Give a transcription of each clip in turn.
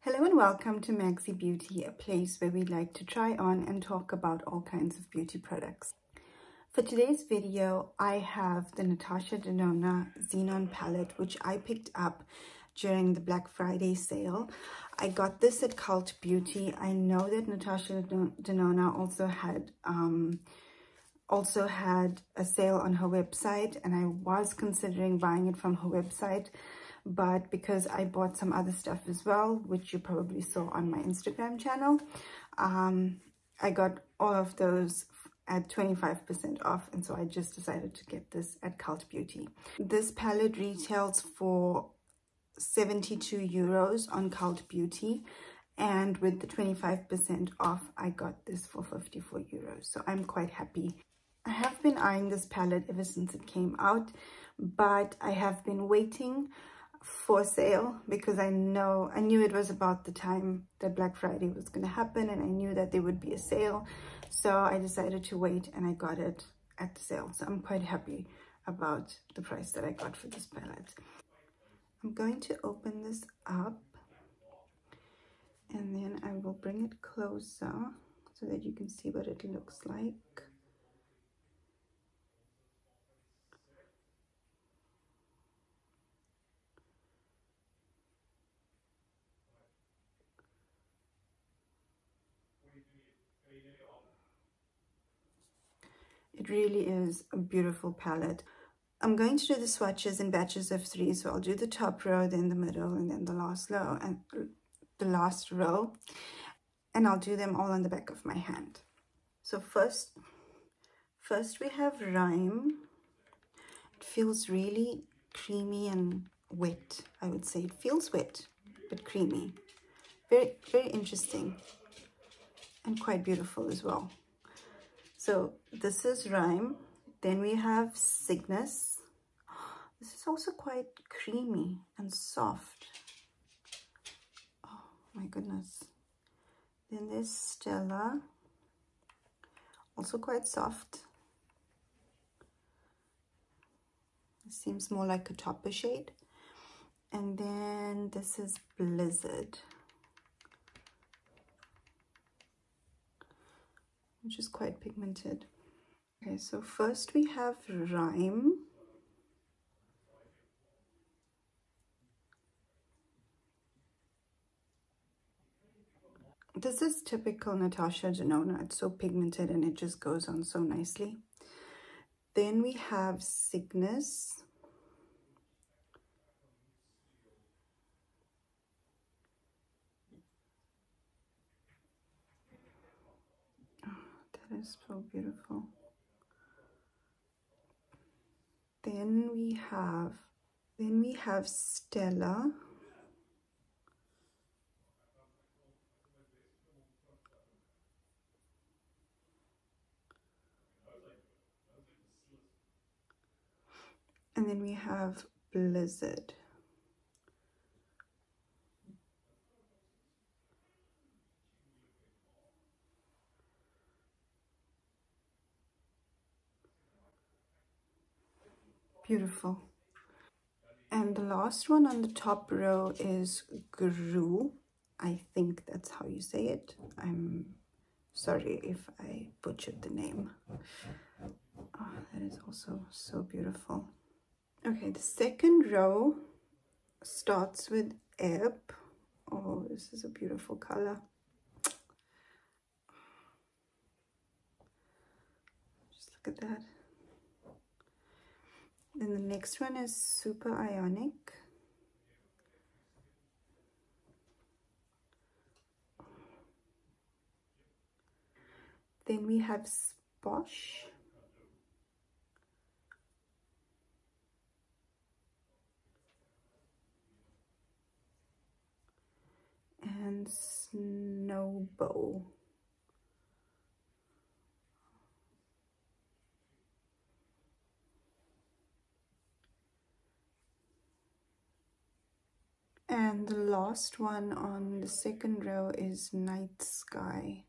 Hello and welcome to Maxi Beauty, a place where we like to try on and talk about all kinds of beauty products. For today's video, I have the NATASHA DENONA XENON palette, which I picked up during the Black Friday sale. I got this at Cult Beauty. I know that NATASHA DENONA also had a sale on her website, and I was considering buying it from her website. But because I bought some other stuff as well, which you probably saw on my Instagram channel, I got all of those at 25% off, and so I just decided to get this at Cult Beauty. This palette retails for 72 euros on Cult Beauty, and with the 25% off, I got this for 54 euros, so I'm quite happy. I have been eyeing this palette ever since it came out, but I have been waiting for sale because I knew it was about the time that Black Friday was going to happen, and I knew that there would be a sale, so I decided to wait and I got it at the sale. So I'm quite happy about the price that I got for this palette. I'm going to open this up and then I will bring it closer so that you can see what it looks like. It really is a beautiful palette. I'm going to do the swatches in batches of 3, so I'll do the top row, then the middle, and then the last row, and I'll do them all on the back of my hand. So first we have Rime. It feels really creamy and wet. I would say it feels wet but creamy. Very, very interesting and quite beautiful as well. So this is Rime. Then we have Cygnus. This is also quite creamy and soft. Oh my goodness. Then there's Stella. Also quite soft. It seems more like a topper shade. And then this is Blizzard, which is quite pigmented. Okay, so first we have Rime. This is typical NATASHA DENONA. It's so pigmented and it just goes on so nicely. Then we have Cygnus. That is so beautiful. Then we have Stella. And then we have Blizzard. Beautiful. And the last one on the top row is Guru. I think that's how you say it. I'm sorry if I butchered the name. Oh, that is also so beautiful. Okay, the second row starts with Ebb. Oh, this is a beautiful color. Just look at that. Then the next one is Super Ionic. Then we have Sposh. And Snowbow. And the last one on the second row is Night Sky.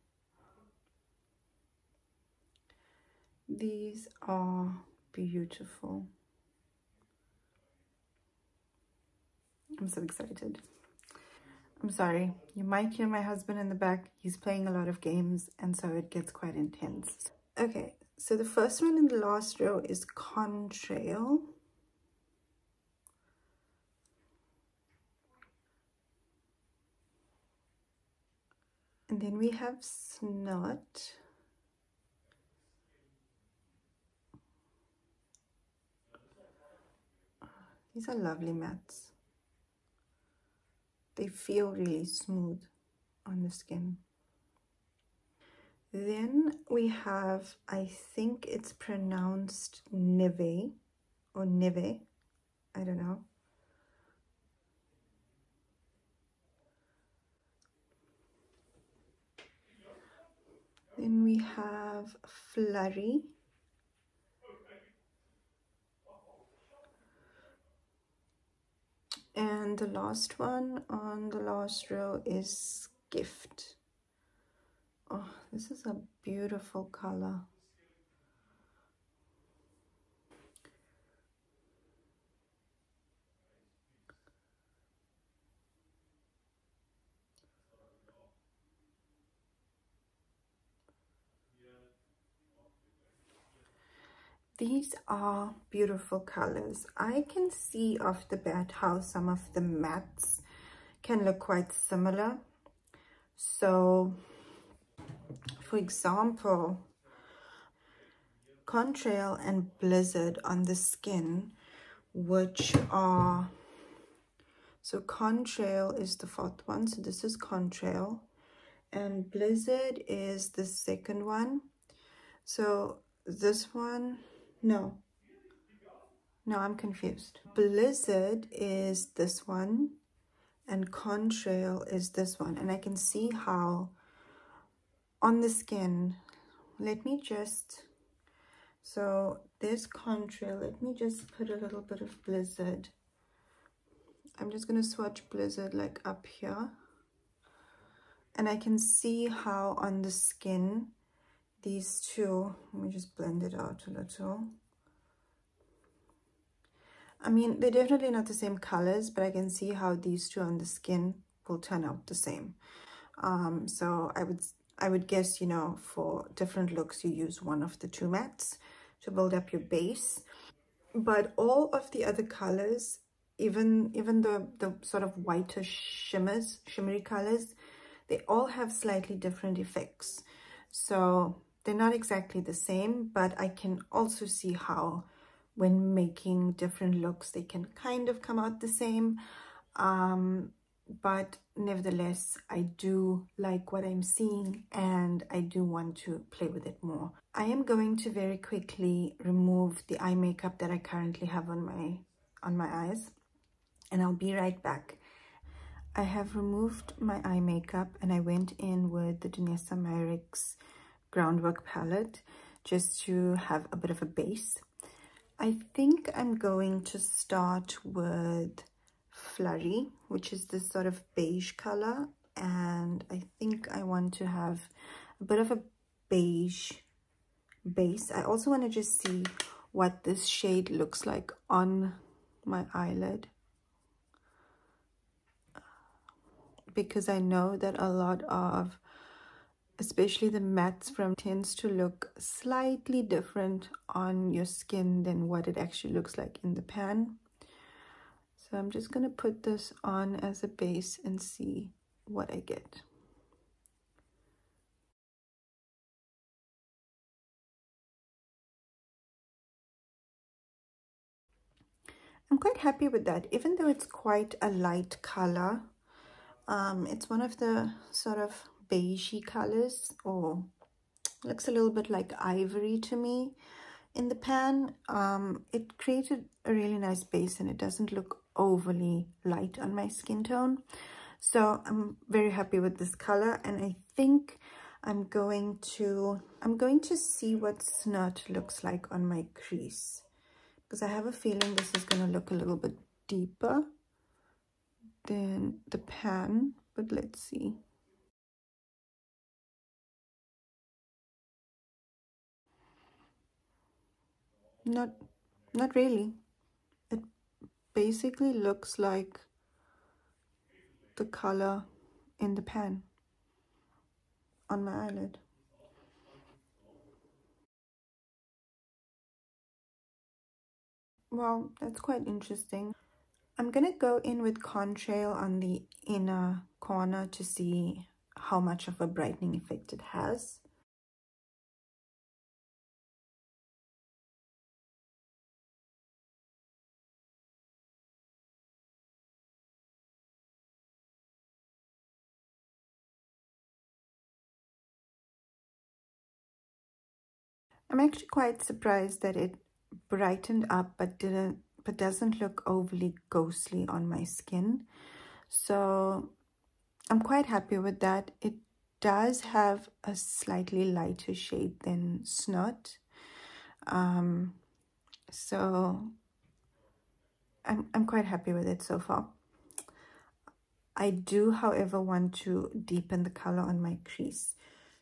These are beautiful. I'm so excited. I'm sorry, you might hear my husband in the back. He's playing a lot of games, and so it gets quite intense. Okay, so the first one in the last row is Contrail. And then we have Snot. These are lovely mattes. They feel really smooth on the skin. Then we have, I think it's pronounced Neve or Neve, I don't know. Then we have Flurry. And the last one on the last row is Gift. Oh, this is a beautiful color. These are beautiful colors. I can see off the bat how some of the mattes can look quite similar. So, for example, Contrail and Blizzard on the skin, which are, so Contrail is the fourth one, so this is Contrail, and Blizzard is the second one. So this one, no, I'm confused. Blizzard is this one, and Contrail is this one, and I can see how on the skin, let me just, so there's Contrail, let me just put a little bit of Blizzard. I'm just going to swatch Blizzard like up here, and I can see how on the skin these two, let me just blend it out a little. I mean, they're definitely not the same colors, but I can see how these two on the skin will turn out the same. So I would guess, you know, for different looks, you use one of the two mattes to build up your base. But all of the other colors, even the sort of whiter shimmery colors, they all have slightly different effects. So they're not exactly the same, but I can also see how when making different looks, they can kind of come out the same. But nevertheless, I do like what I'm seeing, and I do want to play with it more. I am going to very quickly remove the eye makeup that I currently have on my eyes, and I'll be right back. I have removed my eye makeup, and I went in with the Danessa Myricks Groundwork palette just to have a bit of a base. I think I'm going to start with Flurry, which is this sort of beige color, and I think I want to have a bit of a beige base. I also want to just see what this shade looks like on my eyelid, because I know that a lot of, especially the mattes from, tends to look slightly different on your skin than what it actually looks like in the pan. So I'm just going to put this on as a base and see what I get. I'm quite happy with that, even though it's quite a light color. It's one of the sort of beigey colors, or looks a little bit like ivory to me in the pan. It created a really nice base, and it doesn't look overly light on my skin tone. So I'm very happy with this color, and I think I'm going to see what Snot looks like on my crease, because I have a feeling this is going to look a little bit deeper than the pan, but let's see. Not really. It basically looks like the color in the pan on my eyelid. Well, that's quite interesting. I'm gonna go in with contrail on the inner corner to see how much of a brightening effect it has. I'm actually quite surprised that it brightened up but doesn't look overly ghostly on my skin. So I'm quite happy with that. It does have a slightly lighter shade than Snot. So I'm quite happy with it so far. I do, however, want to deepen the color on my crease.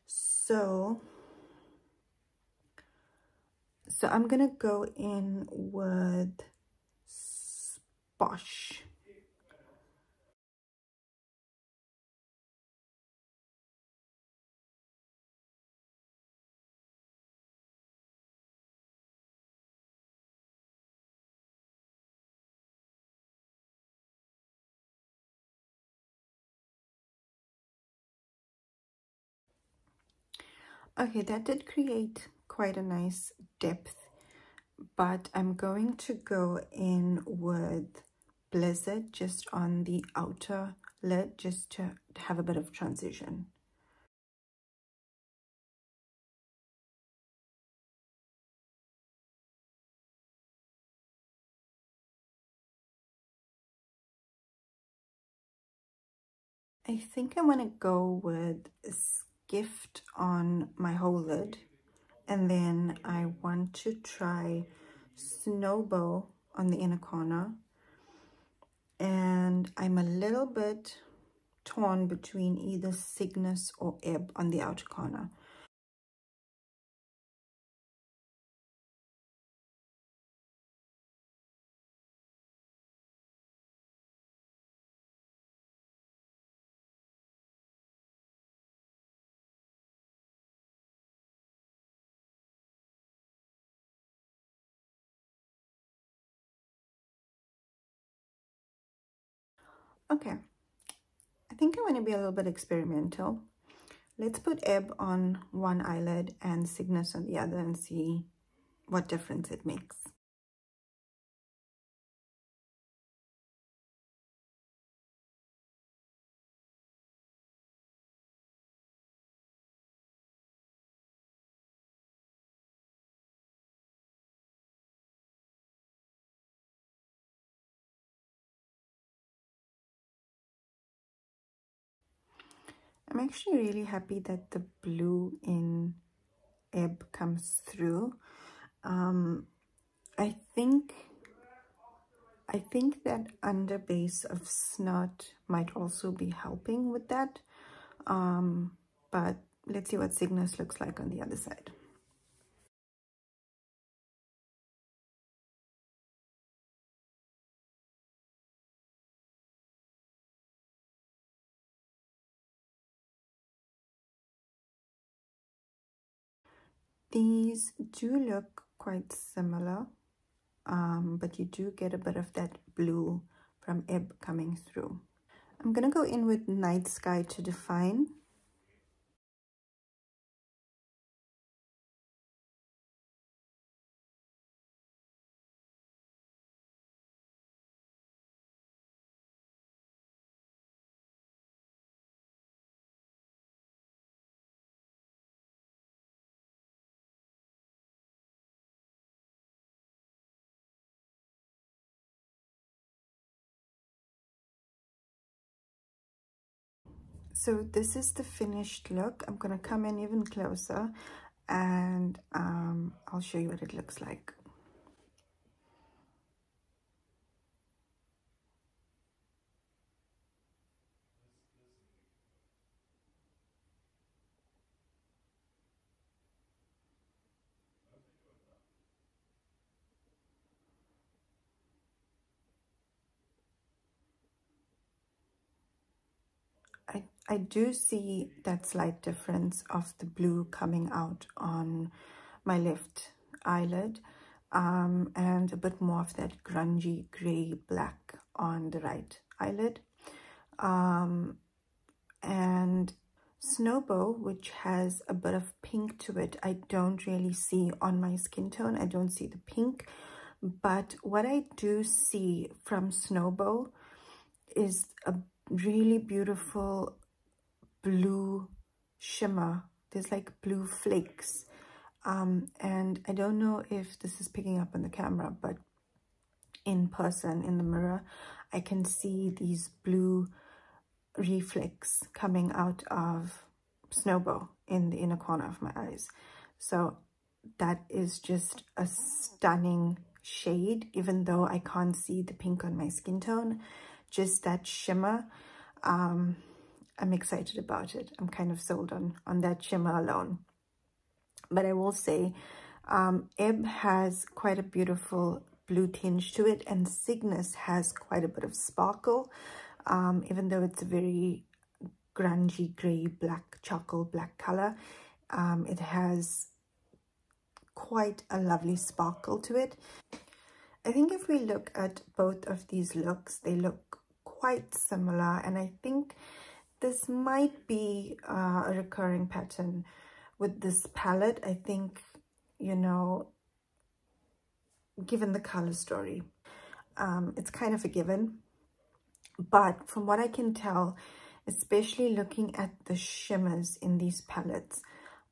So I'm gonna go in with Sposh. Okay, that did create quite a nice depth, but I'm going to go in with Blizzard just on the outer lid, just to have a bit of transition. I think I want to go with Skift on my whole lid, and then I want to try Snowball on the inner corner, and I'm a little bit torn between either Cygnus or Ebb on the outer corner. Okay, I think I want to be a little bit experimental. Let's put Ebb on one eyelid and Cygnus on the other and see what difference it makes. I'm actually really happy that the blue in Ebb comes through. I think that under base of Snot might also be helping with that. But let's see what Cygnus looks like on the other side. These do look quite similar, but you do get a bit of that blue from Ebb coming through. I'm gonna go in with Night Sky to define. So this is the finished look. I'm gonna come in even closer and I'll show you what it looks like. I do see that slight difference of the blue coming out on my left eyelid, and a bit more of that grungy gray black on the right eyelid. And Snowbow, which has a bit of pink to it, I don't really see on my skin tone. I don't see the pink, but what I do see from Snowbow is a really beautiful blue shimmer. There's like blue flakes, and I don't know if this is picking up on the camera, but in person, in the mirror, I can see these blue reflex coming out of Snowbow in the inner corner of my eyes. So that is just a stunning shade, even though I can't see the pink on my skin tone. Just that shimmer, I'm excited about it. I'm kind of sold on that shimmer alone. But I will say, Ebb has quite a beautiful blue tinge to it, and Cygnus has quite a bit of sparkle, even though it's a very grungy gray black, charcoal black color. It has quite a lovely sparkle to it. I think if we look at both of these looks, they look quite similar, and I think this might be a recurring pattern with this palette. I think, you know, given the color story, it's kind of a given. But from what I can tell, especially looking at the shimmers in these palettes,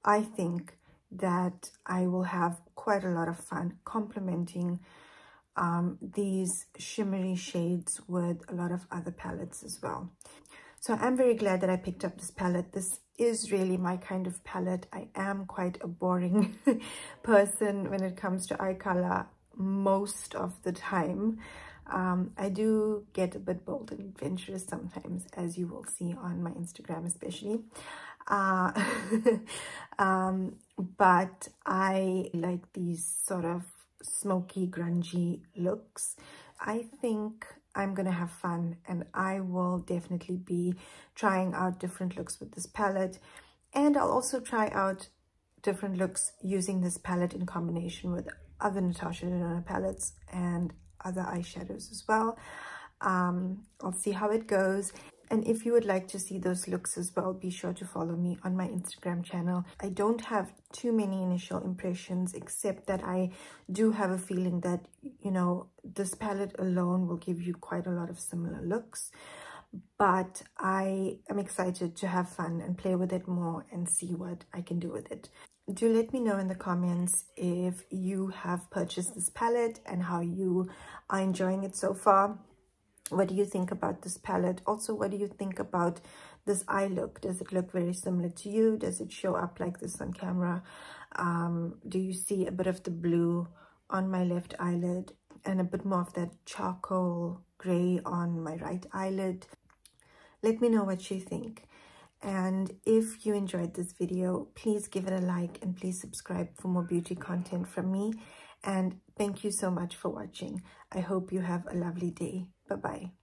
I think that I will have quite a lot of fun complementing these shimmery shades with a lot of other palettes as well. So I'm very glad that I picked up this palette. This is really my kind of palette. I am quite a boring person when it comes to eye color most of the time. I do get a bit bold and adventurous sometimes, as you will see on my Instagram especially. But I like these sort of smoky, grungy looks. I think I'm gonna have fun, and I will definitely be trying out different looks with this palette, and I'll also try out different looks using this palette in combination with other NATASHA DENONA palettes and other eyeshadows as well. I'll see how it goes. And if you would like to see those looks as well, be sure to follow me on my Instagram channel. I don't have too many initial impressions, except that I do have a feeling that, you know, this palette alone will give you quite a lot of similar looks. But I am excited to have fun and play with it more and see what I can do with it. Do let me know in the comments if you have purchased this palette and how you are enjoying it so far. What do you think about this palette? Also, what do you think about this eye look? Does it look very similar to you? Does it show up like this on camera? Do you see a bit of the blue on my left eyelid and a bit more of that charcoal gray on my right eyelid? Let me know what you think. And if you enjoyed this video, please give it a like and please subscribe for more beauty content from me. And thank you so much for watching. I hope you have a lovely day. Bye-bye.